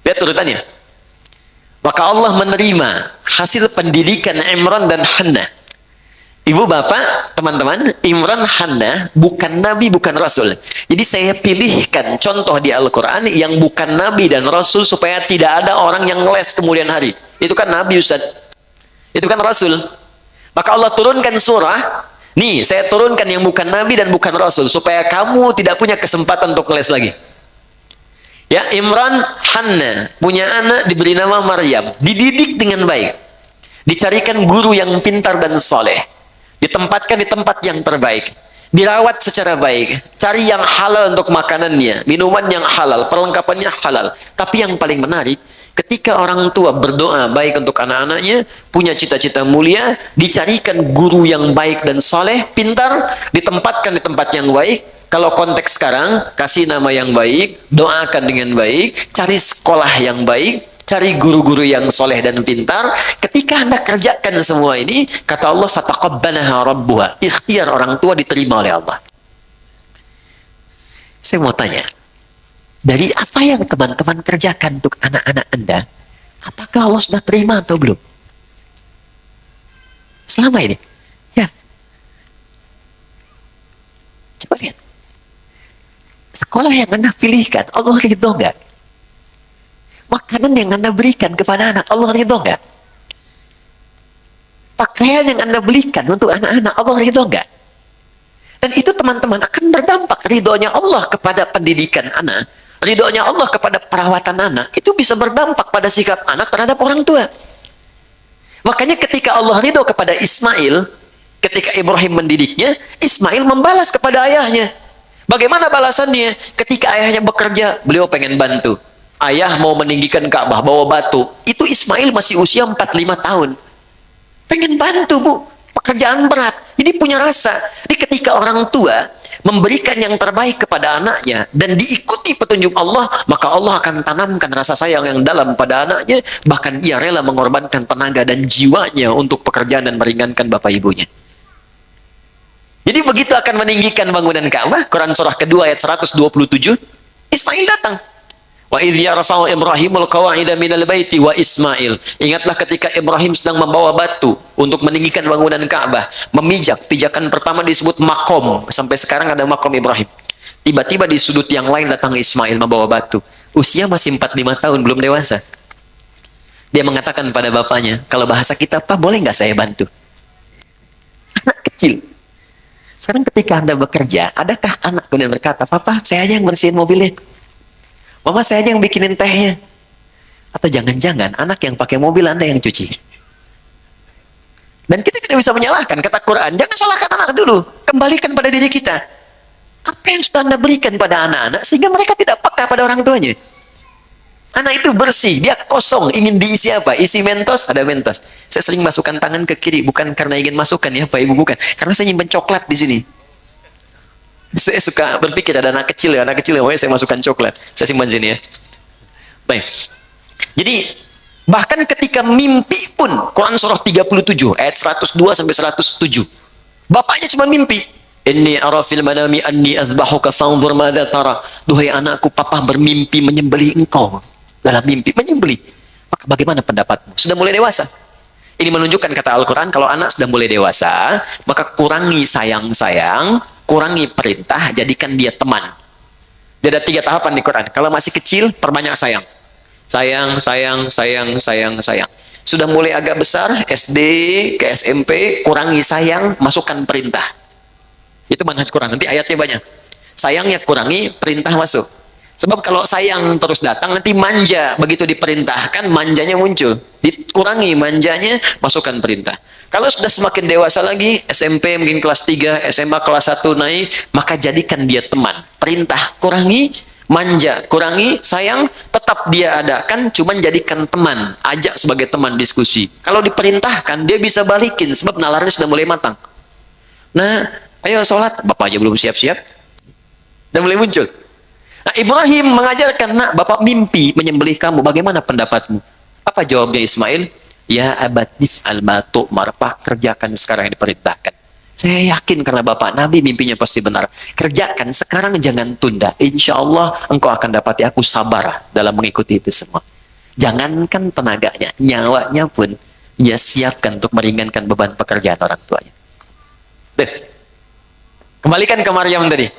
Lihat turutannya. Maka Allah menerima hasil pendidikan Imran dan Hannah. Ibu bapak, teman-teman, Imran, Hannah bukan Nabi, bukan Rasul. Jadi saya pilihkan contoh di Al-Quran yang bukan Nabi dan Rasul supaya tidak ada orang yang les kemudian hari. Itu kan Nabi, Ustaz. Itu kan Rasul. Maka Allah turunkan surah. Nih, saya turunkan yang bukan Nabi dan bukan Rasul supaya kamu tidak punya kesempatan untuk les lagi. Ya, Imran, Hannah punya anak diberi nama Maryam, dididik dengan baik, dicarikan guru yang pintar dan soleh, ditempatkan di tempat yang terbaik, dirawat secara baik, cari yang halal untuk makanannya, minuman yang halal, perlengkapannya halal. Tapi yang paling menarik, ketika orang tua berdoa baik untuk anak-anaknya, punya cita-cita mulia, dicarikan guru yang baik dan soleh, pintar, ditempatkan di tempat yang baik. Kalau konteks sekarang, kasih nama yang baik, doakan dengan baik, cari sekolah yang baik, cari guru-guru yang soleh dan pintar. Ketika Anda kerjakan semua ini, kata Allah, fataqabbalaha rabbuha. Ikhtiar orang tua diterima oleh Allah. Saya mau tanya, dari apa yang teman-teman kerjakan untuk anak-anak Anda, apakah Allah sudah terima atau belum? Selama ini. Ya. Coba lihat. Sekolah yang Anda pilihkan, Allah ridho nggak? Makanan yang Anda berikan kepada anak, Allah ridho nggak? Pakaian yang Anda belikan untuk anak-anak, Allah ridho nggak? Dan itu teman-teman akan berdampak. Ridhonya Allah kepada pendidikan anak, ridhonya Allah kepada perawatan anak, itu bisa berdampak pada sikap anak terhadap orang tua. Makanya ketika Allah ridho kepada Ismail, ketika Ibrahim mendidiknya, Ismail membalas kepada ayahnya. Bagaimana balasannya? Ketika ayahnya bekerja, beliau pengen bantu. Ayah mau meninggikan Ka'bah, bawa batu. Itu Ismail masih usia 45 tahun. Pengen bantu, Bu. Pekerjaan berat. Jadi punya rasa. Jadi ketika orang tua memberikan yang terbaik kepada anaknya dan diikuti petunjuk Allah, maka Allah akan tanamkan rasa sayang yang dalam pada anaknya. Bahkan ia rela mengorbankan tenaga dan jiwanya untuk pekerjaan dan meringankan bapak ibunya. Jadi begitu akan meninggikan bangunan Ka'bah, Quran surah kedua ayat 127, Ismail datang. Wa idh yarfa'u Ibrahimul qawa'ida minal baiti wa Ismail. Ingatlah ketika Ibrahim sedang membawa batu untuk meninggikan bangunan Ka'bah, memijak. Pijakan pertama disebut makom. Sampai sekarang ada makom Ibrahim. Tiba-tiba di sudut yang lain datang Ismail membawa batu. Usia masih 45 tahun, belum dewasa. Dia mengatakan pada bapaknya, kalau bahasa kita, Pak boleh nggak saya bantu? Anak kecil. Sekarang ketika Anda bekerja, adakah anak kemudian berkata, Papa saya aja yang bersihin mobilnya, Mama saya aja yang bikinin tehnya? Atau jangan-jangan anak yang pakai mobil Anda yang cuci? Dan kita tidak bisa menyalahkan, kata Quran, jangan salahkan anak dulu, kembalikan pada diri kita. Apa yang sudah Anda berikan pada anak-anak, sehingga mereka tidak peka pada orang tuanya. Anak itu bersih, dia kosong, ingin diisi apa? Isi Mentos, ada Mentos. Saya sering masukkan tangan ke kiri, bukan karena ingin masukkan ya Pak Ibu, bukan. Karena saya nyimpen coklat di sini. Saya suka berpikir ada anak kecil ya, saya masukkan coklat. Saya simpan sini ya. Baik. Jadi, bahkan ketika mimpi pun, Quran surah 37, ayat 102 sampai 107. Bapaknya cuma mimpi. Inni ara fil manami anni azbahuka fanzur madza tara. Duhai anakku, papa bermimpi menyembelih engkau. Dalam mimpi menyembelih. Maka bagaimana pendapatmu? Sudah mulai dewasa. Ini menunjukkan kata Al-Quran, kalau anak sudah mulai dewasa, maka kurangi sayang-sayang, kurangi perintah, jadikan dia teman. Dia ada 3 tahapan di Quran. Kalau masih kecil, perbanyak sayang. Sayang, sayang, sayang, sayang, sayang. Sudah mulai agak besar, SD ke SMP, kurangi sayang, masukkan perintah. Itu manhaj Quran. Nanti ayatnya banyak. Sayangnya kurangi, perintah masuk. Sebab kalau sayang terus datang, nanti manja. Begitu diperintahkan, manjanya muncul. Dikurangi manjanya, masukkan perintah. Kalau sudah semakin dewasa lagi, SMP mungkin kelas 3, SMA kelas 1 naik, maka jadikan dia teman. Perintah kurangi, manja kurangi, sayang tetap dia adakan, cuman jadikan teman. Ajak sebagai teman diskusi. Kalau diperintahkan, dia bisa balikin, sebab nalarnya sudah mulai matang. Nah, ayo sholat, bapak aja belum siap-siap. Dan mulai muncul. Nah, Ibrahim mengajarkan, nak, bapak mimpi menyembelih kamu, bagaimana pendapatmu? Apa jawabnya Ismail? Ya abatis al-ma tu'mar, Pak, kerjakan sekarang yang diperintahkan. Saya yakin karena bapak Nabi mimpinya pasti benar. Kerjakan sekarang, jangan tunda. Insya Allah engkau akan dapati aku sabar dalam mengikuti itu semua. Jangankan tenaganya, nyawanya pun ia siapkan untuk meringankan beban pekerjaan orang tuanya. Deh. Kembalikan ke Maryam tadi.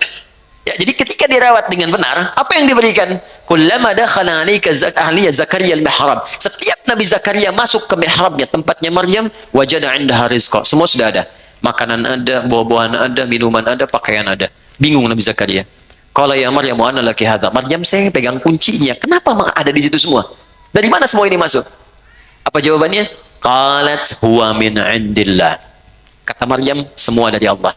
Ya, jadi ketika dirawat dengan benar, apa yang diberikan? Kullama dakhala 'alaika ahliya Zakaria al-mihrab. Setiap Nabi Zakaria masuk ke mihrabnya, tempatnya Maryam, wajada 'indaha rizqa. Semua sudah ada. Makanan ada, buah-buahan ada, minuman ada, pakaian ada. Bingung Nabi Zakaria. Qala ya Maryam wa anna laki hadza. Maryam, saya pegang kuncinya. Kenapa ada di situ semua? Dari mana semua ini masuk? Apa jawabannya? Qalat huwa min 'indillah. Kata Maryam, semua dari Allah.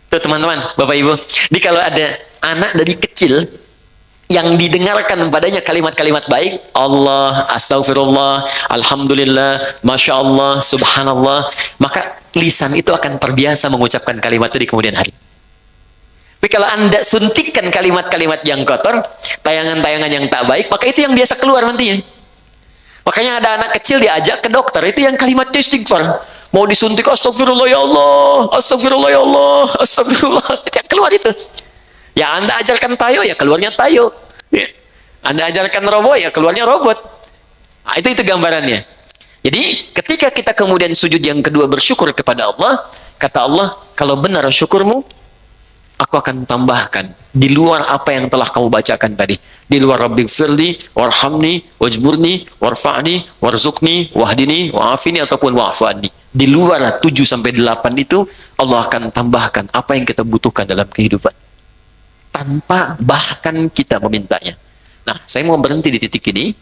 Tuh teman-teman, Bapak Ibu, jadi kalau ada anak dari kecil yang didengarkan padanya kalimat-kalimat baik, Allah, astagfirullah, alhamdulillah, masya Allah, subhanallah, maka lisan itu akan terbiasa mengucapkan kalimat itu di kemudian hari. Tapi kalau Anda suntikkan kalimat-kalimat yang kotor, tayangan-tayangan yang tak baik, maka itu yang biasa keluar nantinya. Makanya ada anak kecil diajak ke dokter, itu yang kalimatnya istighfar. Mau disuntik, astagfirullah ya Allah, astagfirullah ya Allah, astagfirullah. Itu keluar itu. Ya Anda ajarkan tayo, ya keluarnya tayo. Ya. Anda ajarkan robot, ya keluarnya robot. Nah, itu gambarannya. Jadi ketika kita kemudian sujud yang kedua bersyukur kepada Allah, kata Allah, kalau benar syukurmu, aku akan tambahkan di luar apa yang telah kamu bacakan tadi. Di luar Rabbighfirli, warhamni, wajburni, warfa'ni, warzukni, wahdini, wa'afini, ataupun wa'afani. Di luar 7 sampai 8 itu, Allah akan tambahkan apa yang kita butuhkan dalam kehidupan. Tanpa bahkan kita memintanya. Nah, saya mau berhenti di titik ini.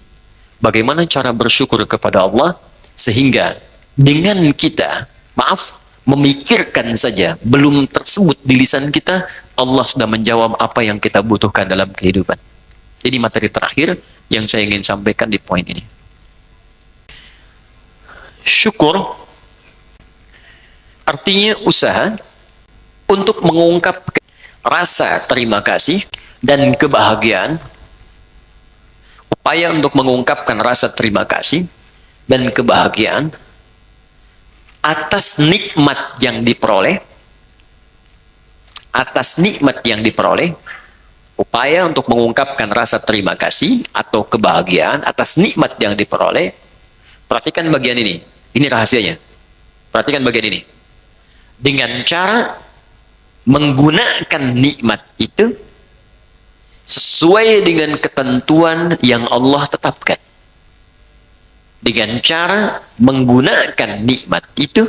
Bagaimana cara bersyukur kepada Allah, sehingga dengan kita, memikirkan saja, belum tersebut di lisan kita, Allah sudah menjawab apa yang kita butuhkan dalam kehidupan. Jadi materi terakhir yang saya ingin sampaikan di poin ini. Syukur artinya usaha untuk mengungkapkan rasa terima kasih dan kebahagiaan. Upaya untuk mengungkapkan rasa terima kasih dan kebahagiaan atas nikmat yang diperoleh, upaya untuk mengungkapkan rasa terima kasih atau kebahagiaan atas nikmat yang diperoleh. Perhatikan bagian ini rahasianya. Perhatikan bagian ini. Dengan cara menggunakan nikmat itu sesuai dengan ketentuan yang Allah tetapkan. dengan cara menggunakan nikmat itu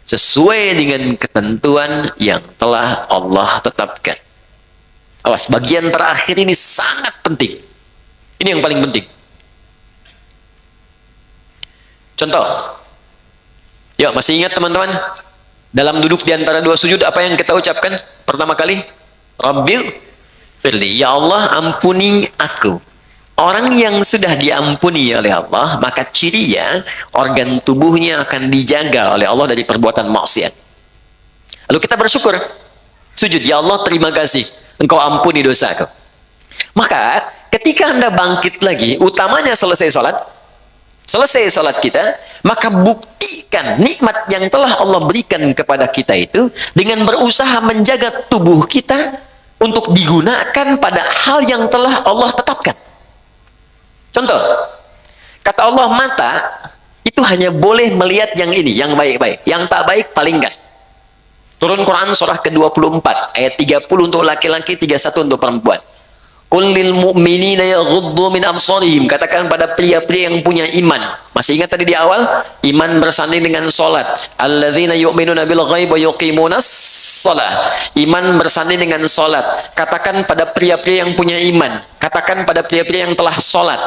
sesuai dengan ketentuan yang telah Allah tetapkan. Awas, bagian terakhir ini sangat penting. Ini yang paling penting. Contoh. Yuk, masih ingat teman-teman? Dalam duduk di antara dua sujud, apa yang kita ucapkan pertama kali? Rabbil firli. Ya Allah, ampuni aku. Orang yang sudah diampuni oleh Allah, maka cirinya organ tubuhnya akan dijaga oleh Allah dari perbuatan maksiat. Lalu kita bersyukur. Sujud, ya Allah terima kasih. Engkau ampuni dosaku. Maka ketika Anda bangkit lagi, utamanya selesai sholat kita, maka buktikan nikmat yang telah Allah berikan kepada kita itu dengan berusaha menjaga tubuh kita untuk digunakan pada hal yang telah Allah tetapkan. Contoh, kata Allah, mata itu hanya boleh melihat yang ini, yang baik-baik. Yang tak baik palingkan. Turun Quran surah ke-24 ayat 30 untuk laki-laki, 31 untuk perempuan. Qul lil mu'minina yaghuddu min absarihim. Katakan pada pria-pria yang punya iman. Masih ingat tadi di awal? Iman bersanding dengan salat. Alladzina yu'minuna bil ghaib wa yuqimunas shalah. Iman bersanding dengan salat. Katakan pada pria-pria yang punya iman. Katakan pada pria-pria yang telah salat.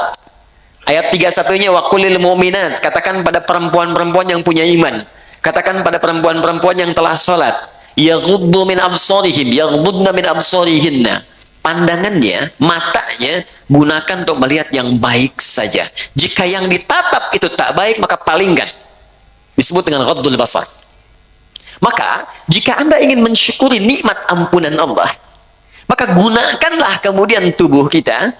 Ayat 31-nya wa qul lil mu'minat. Katakan pada perempuan-perempuan yang punya iman. Katakan pada perempuan-perempuan yang telah salat. Yaghuddu min absarihim, yaghuddna min absarihinna. Pandangannya, matanya gunakan untuk melihat yang baik saja. Jika yang ditatap itu tak baik, maka palingkan. Disebut dengan ghaddul basar. Maka jika Anda ingin mensyukuri nikmat ampunan Allah, maka gunakanlah kemudian tubuh kita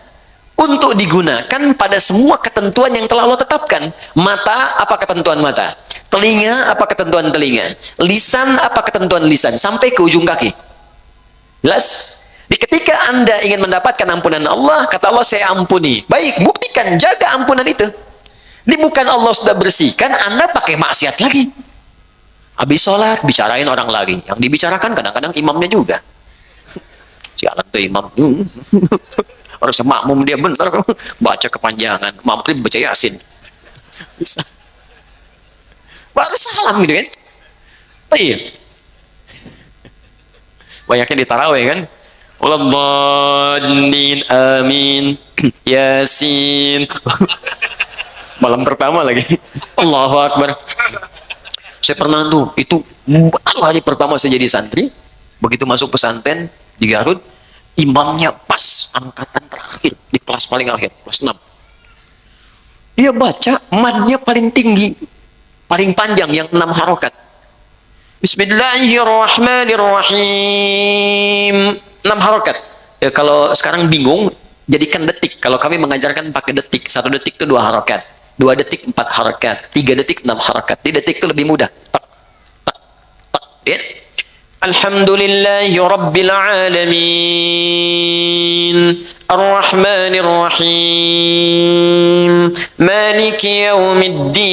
untuk digunakan pada semua ketentuan yang telah Allah tetapkan. Mata, apa ketentuan mata? Telinga, apa ketentuan telinga? Lisan, apa ketentuan lisan? Sampai ke ujung kaki. Jelas? Di ketika Anda ingin mendapatkan ampunan Allah, kata Allah, saya ampuni. Baik, buktikan, jaga ampunan itu. Ini bukan Allah sudah bersihkan, Anda pakai maksiat lagi. Habis sholat, bicarain orang lagi. Yang dibicarakan kadang-kadang imamnya juga. Sialan tuh imam. Harusnya makmum dia benar. Baca kepanjangan. Maghrib baca Yasin. Bisa. Baru salam gitu kan. Iya. Banyaknya di tarawih kan. Waladhdallin amin. Yasin. Malam pertama lagi. Allahu Akbar. Saya pernah tuh, itu baru hari pertama saya jadi santri. Begitu masuk pesantren di Garut, imamnya pas angkatan terakhir di kelas paling akhir, kelas 6. Dia baca madnya paling tinggi, paling panjang, yang 6 harokat. Bismillahirrahmanirrahim. 6 harokat. Ya, kalau sekarang bingung, jadikan detik. Kalau kami mengajarkan pakai detik, 1 detik itu 2 harokat, 2 detik 4 harokat, 3 detik 6 harokat. Di detik itu lebih mudah. Tak, tak, tak. Ya. Alhamdulillahi Rabbil Alamin Ar-Rahmanir Rahim Maliki Yaumiddin.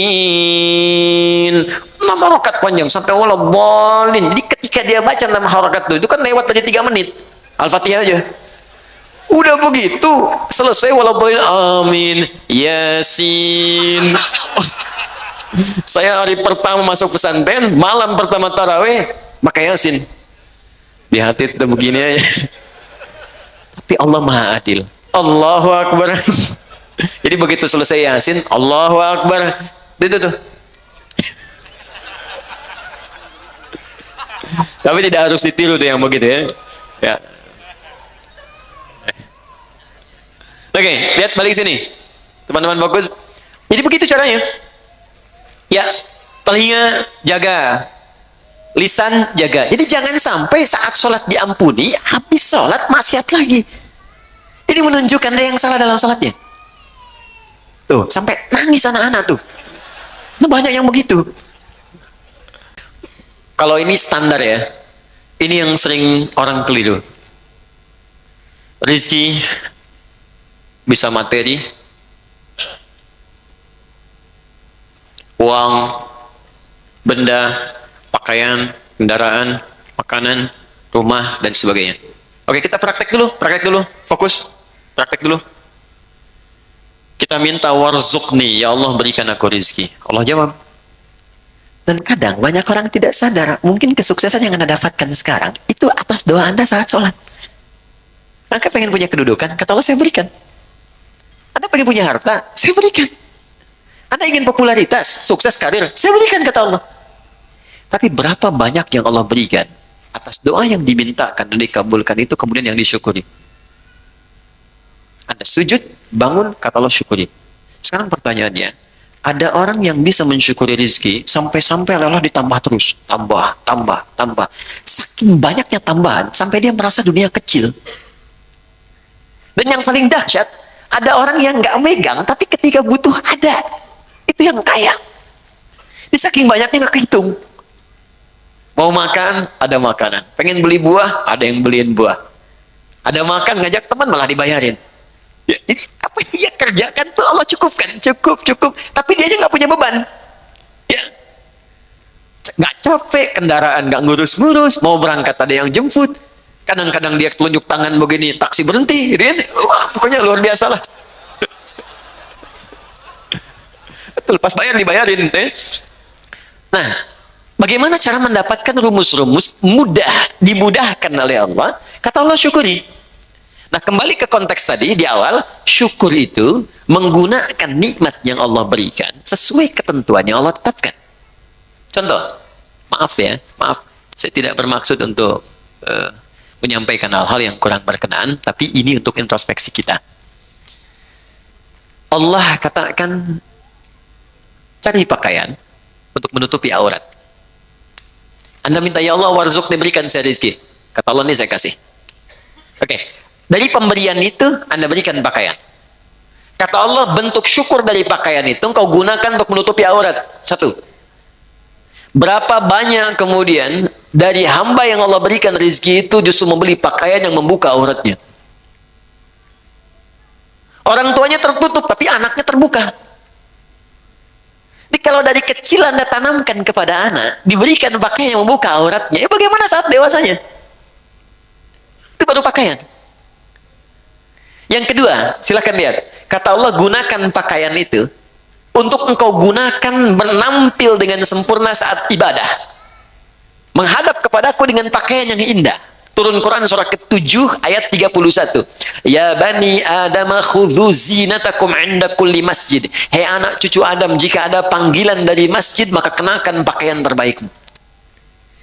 6 harokat panjang sampai waladhdallin. Jadi ketika dia baca 6 harokat itu kan lewat tadi 3 menit Al-Fatihah aja. Udah begitu selesai waladhdallin amin Yasin. Saya hari pertama masuk pesantren, malam pertama tarawih pakai Yasin. Di hati itu begini aja. Tapi Allah Maha Adil. Allahu Akbar. Jadi begitu selesai Yasin, Allahu Akbar. Itu tuh. Tapi tidak harus ditiru tuh yang begitu ya. Ya. Oke, lihat balik sini. Teman-teman fokus. Jadi begitu caranya. Ya, telinga jaga, lisan jaga. Jadi jangan sampai saat sholat diampuni, habis sholat maksiat lagi. Ini menunjukkan ada yang salah dalam sholatnya. Tuh, sampai nangis anak-anak tuh. Nah, banyak yang begitu. Kalau ini standar ya. Ini yang sering orang keliru. Rizki bisa materi, uang, benda, pakaian, kendaraan, makanan, rumah, dan sebagainya. Oke, kita praktek dulu, fokus, praktek dulu. Kita minta warzuqni, ya Allah berikan aku rizki. Allah jawab. Dan kadang banyak orang tidak sadar, mungkin kesuksesan yang Anda dapatkan sekarang, itu atas doa Anda saat sholat. Anda pengen punya kedudukan, kata Allah saya berikan. Anda pengen punya harta, saya berikan. Anda ingin popularitas, sukses karir, saya berikan, kata Allah. Tapi berapa banyak yang Allah berikan atas doa yang dimintakan dan dikabulkan itu kemudian yang disyukuri. Anda sujud, bangun, kata Allah syukuri. Sekarang pertanyaannya, ada orang yang bisa mensyukuri rezeki sampai-sampai Allah ditambah terus, tambah, tambah, tambah. Saking banyaknya tambahan sampai dia merasa dunia kecil. Dan yang paling dahsyat, ada orang yang nggak megang tapi ketika butuh ada. Itu yang kaya. Di saking banyaknya nggak kehitung. Mau makan, ada makanan. Pengen beli buah, ada yang beliin buah. Ada makan, ngajak teman malah dibayarin. Ya, jadi apa yang dia kerjakan tuh Allah cukupkan, cukup. Tapi dia aja nggak punya beban. Ya, nggak capek, kendaraan nggak ngurus-ngurus, mau berangkat ada yang jemput. Kadang-kadang dia telunjuk tangan begini, taksi berhenti. Dia, wah, pokoknya luar biasa lah. Betul, pas bayar dibayarin. Nah, bagaimana cara mendapatkan rumus-rumus mudah, dimudahkan oleh Allah? Kata Allah syukuri. Nah, kembali ke konteks tadi di awal, syukur itu menggunakan nikmat yang Allah berikan sesuai ketentuan yang Allah tetapkan. Contoh, maaf, saya tidak bermaksud untuk menyampaikan hal-hal yang kurang berkenaan, tapi ini untuk introspeksi kita. Allah katakan, cari pakaian untuk menutupi aurat. Anda minta, ya Allah warzuqni, berikan saya rezeki. Kata Allah, ini saya kasih. Oke. Dari pemberian itu, Anda berikan pakaian. Kata Allah, bentuk syukur dari pakaian itu, engkau gunakan untuk menutupi aurat. Satu. Berapa banyak kemudian, dari hamba yang Allah berikan rezeki itu, justru membeli pakaian yang membuka auratnya. Orang tuanya tertutup, tapi anaknya terbuka. Jadi kalau dari kecil Anda tanamkan kepada anak, diberikan pakaian yang membuka auratnya, ya bagaimana saat dewasanya? Itu baru pakaian. Yang kedua, silakan lihat. Kata Allah, gunakan pakaian itu untuk engkau gunakan menampil dengan sempurna saat ibadah. Menghadap kepadaku dengan pakaian yang indah. Turun Quran surah ke-7 ayat 31. Ya bani Adam khudhu zinatakum inda kulli masjid. Hei anak cucu Adam, jika ada panggilan dari masjid, maka kenakan pakaian terbaikmu.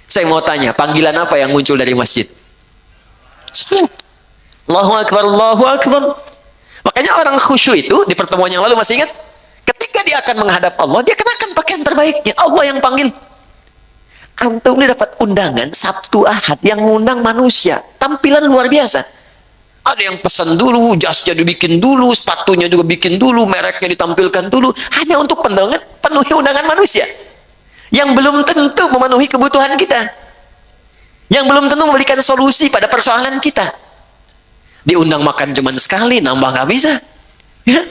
Saya mau tanya, panggilan apa yang muncul dari masjid? Allahu Akbar, Allahu Akbar. Makanya orang khusyuk itu di pertemuan yang lalu masih ingat, ketika dia akan menghadap Allah, dia kenakan pakaian terbaiknya. Allah yang panggil. Antum ini dapat undangan Sabtu Ahad yang mengundang manusia, tampilan luar biasa. Ada yang pesan dulu, jasnya dibikin dulu, sepatunya juga bikin dulu, mereknya ditampilkan dulu, hanya untuk penuhi undangan manusia yang belum tentu memenuhi kebutuhan kita, yang belum tentu memberikan solusi pada persoalan kita. Diundang makan cuma sekali, nambah nggak bisa. Ya.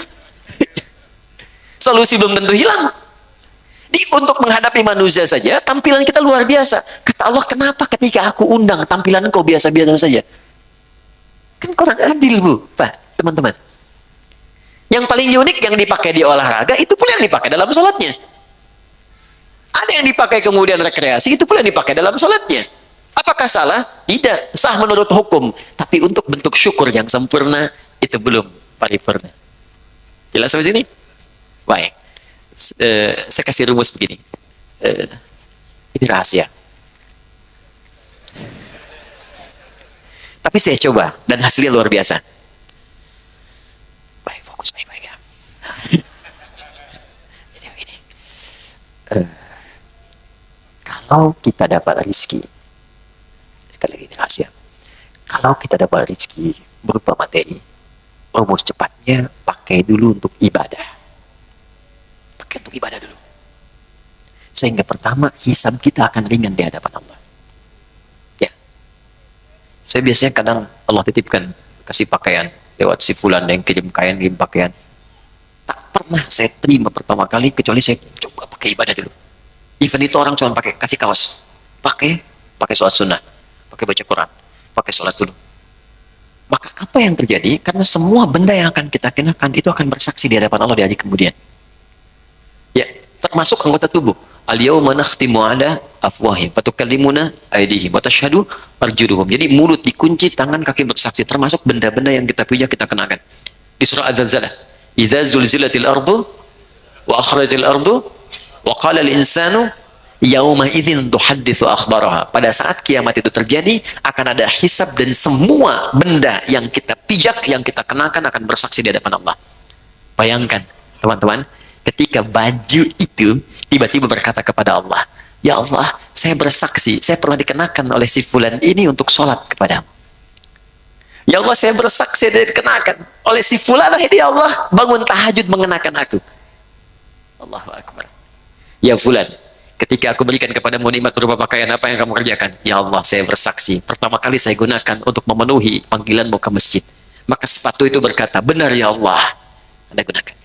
Solusi belum tentu hilang. Untuk menghadapi manusia saja, tampilan kita luar biasa. Kata Allah, kenapa ketika aku undang, tampilan kau biasa-biasa saja? Kan kurang adil, Bu, Pak, teman-teman. Yang paling unik yang dipakai di olahraga, itu pula yang dipakai dalam sholatnya. Ada yang dipakai kemudian rekreasi, itu pula yang dipakai dalam sholatnya. Apakah salah? Tidak. Sah menurut hukum. Tapi untuk bentuk syukur yang sempurna, itu belum paripurna. Jelas sampai sini? Baik. Saya kasih rumus begini. Ini rahasia. Tapi saya coba, dan hasilnya luar biasa. Baik, fokus baik-baik ya. Jadi begini. Kalau kita dapat rezeki, lagi ini rahasia. Kalau kita dapat rezeki berupa materi, rumus cepatnya pakai dulu untuk ibadah. Pakai untuk ibadah dulu. Sehingga pertama, hisab kita akan ringan di hadapan Allah. Ya. Saya biasanya kadang Allah titipkan, kasih pakaian lewat si fulan yang kirim pakaian. Tak pernah saya terima pertama kali, kecuali saya coba pakai ibadah dulu. Even itu orang cuma pakai kasih kaos. Pakai sholat sunnah. Pakai baca Quran, pakai sholat dulu. Maka apa yang terjadi? Karena semua benda yang akan kita kenakan itu akan bersaksi di hadapan Allah di hari kemudian. Ya, termasuk anggota tubuh. Al-yawma nakhtimu ala afwahim fatukallimuna aydihim wa tashhadu arjuluhum. Jadi mulut dikunci, tangan kaki bersaksi, termasuk benda-benda yang kita pijak kita kenakan. Di surah Az-Zalzalah, idza zulzilatil ardu wa akhrajal ardu wa qala al-insanu yauma idzin tuhadditsu akhbaraha. Pada saat kiamat itu terjadi, akan ada hisab dan semua benda yang kita pijak, yang kita kenakan akan bersaksi di hadapan Allah. Bayangkan, teman-teman, ketika baju itu tiba-tiba berkata kepada Allah, "Ya Allah, saya bersaksi, saya pernah dikenakan oleh si fulan ini untuk sholat kepadamu. Ya Allah, saya bersaksi dan dikenakan oleh si fulan ini, ya Allah, bangun tahajud mengenakan aku." Allahu Akbar. "Ya fulan, ketika aku berikan kepadamu nikmat berupa pakaian, apa yang kamu kerjakan?" "Ya Allah, saya bersaksi, pertama kali saya gunakan untuk memenuhi panggilanmu ke masjid." Maka sepatu itu berkata, "Benar ya Allah, Anda gunakan."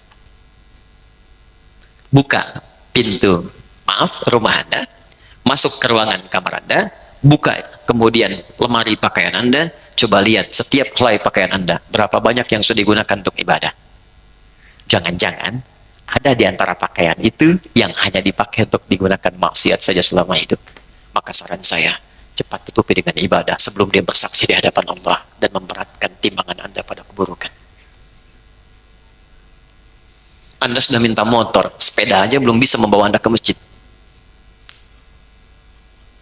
Buka pintu, maaf, rumah Anda, masuk ke ruangan kamar Anda, buka kemudian lemari pakaian Anda, coba lihat setiap helai pakaian Anda, berapa banyak yang sudah digunakan untuk ibadah. Jangan-jangan ada di antara pakaian itu yang hanya dipakai untuk digunakan maksiat saja selama hidup. Maka saran saya, cepat tutupi dengan ibadah sebelum dia bersaksi di hadapan Allah dan memberatkan timbangan Anda pada keburukan. Anda sudah minta motor, sepeda aja belum bisa membawa Anda ke masjid.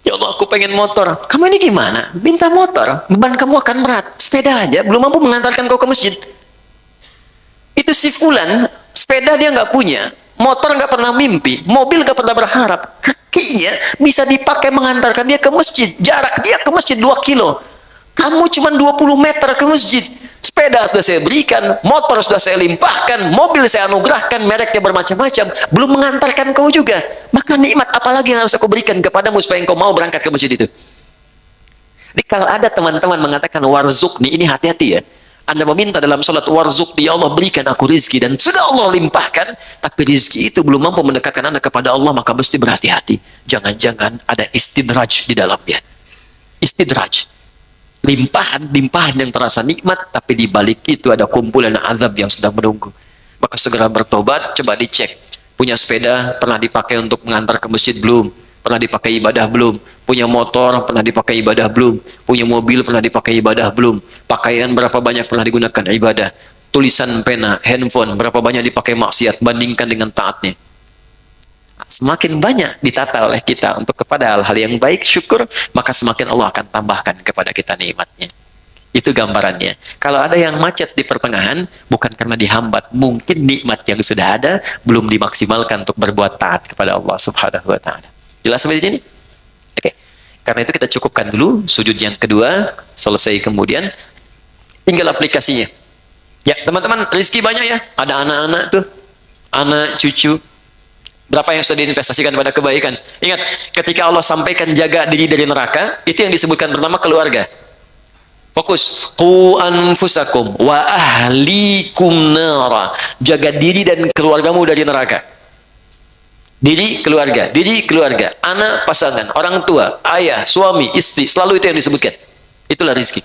"Ya Allah, aku pengen motor." "Kamu ini gimana? Minta motor, beban kamu akan berat. Sepeda aja belum mampu mengantarkan kau ke masjid." Itu si fulan, sepeda dia nggak punya, motor nggak pernah mimpi, mobil nggak pernah berharap, kakinya bisa dipakai mengantarkan dia ke masjid. Jarak dia ke masjid 2 kilo. Kamu cuma 20 meter ke masjid. Sepeda sudah saya berikan, motor sudah saya limpahkan, mobil saya anugerahkan, mereknya bermacam-macam, belum mengantarkan kau juga. Maka nikmat apalagi yang harus aku berikan kepadamu supaya engkau mau berangkat ke masjid itu? Jadi kalau ada teman-teman mengatakan warzukni, ini hati-hati ya. Anda meminta dalam salat warzukni, ya Allah berikan aku rizki, dan sudah Allah limpahkan, tapi rizki itu belum mampu mendekatkan Anda kepada Allah, maka mesti berhati-hati. Jangan-jangan ada istidraj di dalamnya. Istidraj. Limpahan yang terasa nikmat, tapi di balik itu ada kumpulan azab yang sedang menunggu. Maka segera bertobat, coba dicek. Punya sepeda, pernah dipakai untuk mengantar ke masjid belum? Pernah dipakai ibadah belum? Punya motor, pernah dipakai ibadah belum? Punya mobil, pernah dipakai ibadah belum? Pakaian berapa banyak pernah digunakan ibadah? Tulisan pena, handphone, berapa banyak dipakai maksiat? Bandingkan dengan taatnya. Semakin banyak ditata oleh kita untuk kepada hal-hal yang baik, syukur, maka semakin Allah akan tambahkan kepada kita nikmatnya. Itu gambarannya. Kalau ada yang macet di pertengahan, bukan karena dihambat, mungkin nikmat yang sudah ada belum dimaksimalkan untuk berbuat taat kepada Allah Subhanahu wa Ta'ala. Jelas sampai di sini? Oke. Karena itu kita cukupkan dulu sujud yang kedua, selesai kemudian tinggal aplikasinya. Ya, teman-teman, rezeki banyak ya. Ada anak-anak tuh, anak, cucu. Berapa yang sudah diinvestasikan pada kebaikan? Ingat, ketika Allah sampaikan jaga diri dari neraka, itu yang disebutkan pertama keluarga. Fokus. Qu anfusakum wa ahlikum nara. Jaga diri dan keluargamu dari neraka. Diri, keluarga, anak, pasangan, orang tua, ayah, suami, istri, selalu itu yang disebutkan. Itulah rizki.